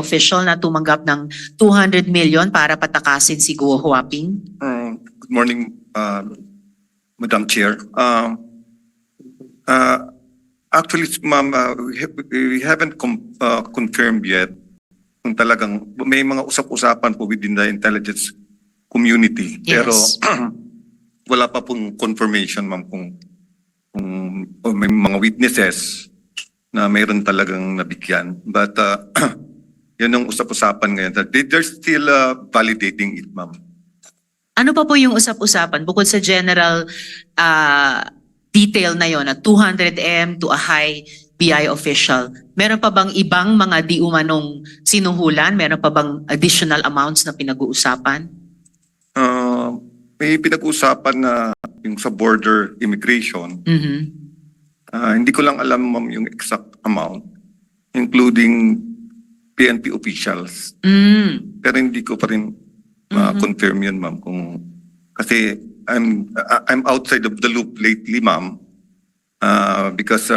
official na tumanggap ng 200 million para patakasin si Guo Huaping? Good morning, Madam Chair. Actually, ma'am, we haven't confirmed yet kung talagang may mga usap-usapan po within the intelligence community. Yes. Pero wala pa pong confirmation, ma'am, kung may mga witnesses na mayroon talagang nabigyan. But yun ang usap-usapan ngayon. They're still validating it, ma'am. Ano pa po yung usap-usapan bukod sa general detail na yon na 200M to a high BI official? Meron pa bang ibang mga di umanong sinuhulan? Meron pa bang additional amounts na pinag-uusapan? May pinag-uusapan na yung sa border immigration. Hindi ko lang alam, ma'am, yung exact amount, including PNP officials. Pero hindi ko pa rin confirm yun, ma'am. Kasi I'm outside of the loop lately, ma'am, because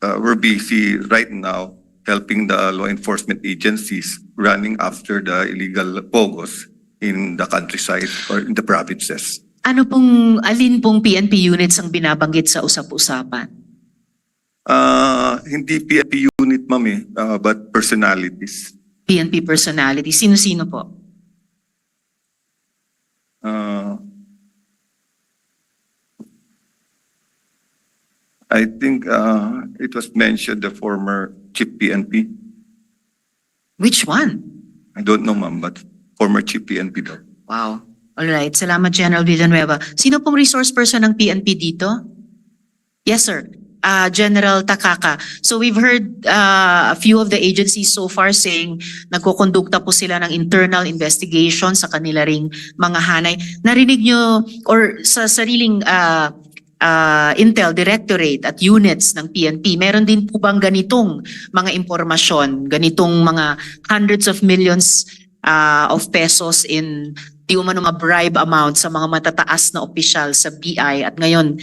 we're busy right now helping the law enforcement agencies running after the illegal pogos in the countryside or in the provinces. Alin pong PNP units ang binabanggit sa usap-usapan? Hindi PNP unit, ma'am, but personalities. PNP personality. Sino-sino po? I think it was mentioned the former chief PNP. Which one? I don't know, ma'am, but former chief PNP daw. Wow. Alright. Salamat, General Villanueva. Sino pong resource person ng PNP dito? Yes, sir. General Takaka. So we've heard a few of the agencies so far saying nagkukondukta po sila ng internal investigation sa kanila ring mga hanay. Narinig nyo or sa sariling Intel Directorate at units ng PNP, meron din po bang ganitong mga impormasyon, ganitong mga hundreds of millions of pesos in di umano bribe amount sa mga matataas na opisyal sa BI at ngayon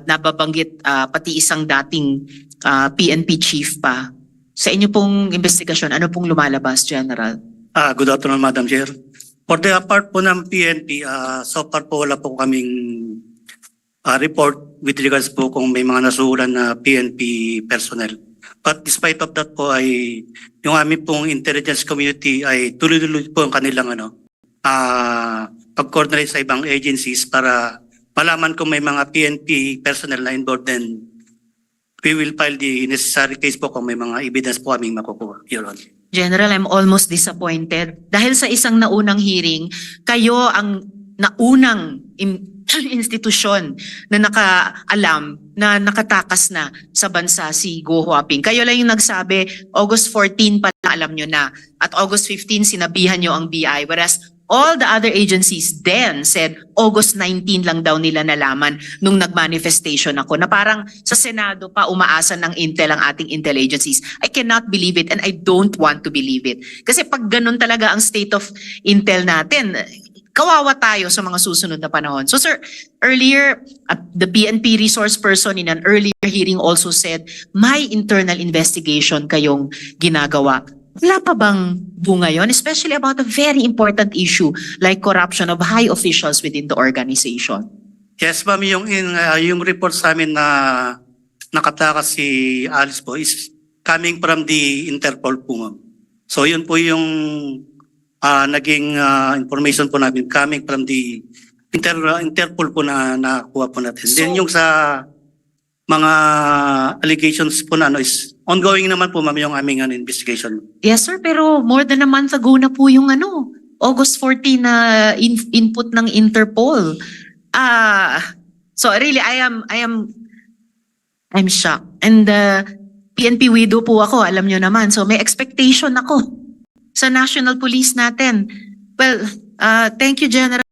nababanggit pati isang dating PNP chief pa. Sa inyo pong investigasyon, ano pong lumalabas, General? Good afternoon, Madam Chair. For the part po ng PNP, so far po wala po kaming report with regards po kung may mga nasuhulan na PNP personnel. But despite of that po ay yung aming pong intelligence community ay tuloy-tuloy po ang kanilang pag-coordinate sa ibang agencies para malaman kung may mga PNP personnel na involved, then we will file the necessary case po kung may mga evidence po kaming makukuha, Your Honor. General, I'm almost disappointed. Dahil sa isang naunang hearing, kayo ang naunang institusyon na nakaalam na nakatakas na sa bansa si Guo Huaping. Kayo lang yung nagsabi, August 14 pa alam nyo na. At August 15 sinabihan nyo ang BI. Whereas all the other agencies then said August 19 lang daw nila nalaman nung nagmanifestation ako na parang sa Senado pa umaasa ng Intel ang ating Intel agencies. I cannot believe it and I don't want to believe it. Kasi pag ganun talaga ang state of Intel natin, kawawa tayo sa mga susunod na panahon. So sir, earlier, the PNP resource person in an earlier hearing also said, may internal investigation kayong ginagawa. Wala pa bang bunga yun? Especially about a very important issue like corruption of high officials within the organization. Yes, ma'am, yung report sa amin na nakatakas si Alice po is coming from the Interpol po, ma'am. So yun po yung naging information po namin coming from the Interpol po na nakuha po natin. So, then yung sa mga allegations po na is ongoing naman po, ma'am, yung aming investigation. Yes sir, pero more than a month ago na po yung August 14 na input ng Interpol. So really, I'm shocked. And PNP widow po ako, alam nyo naman. So may expectation ako sa National Police natin. Well, thank you, General.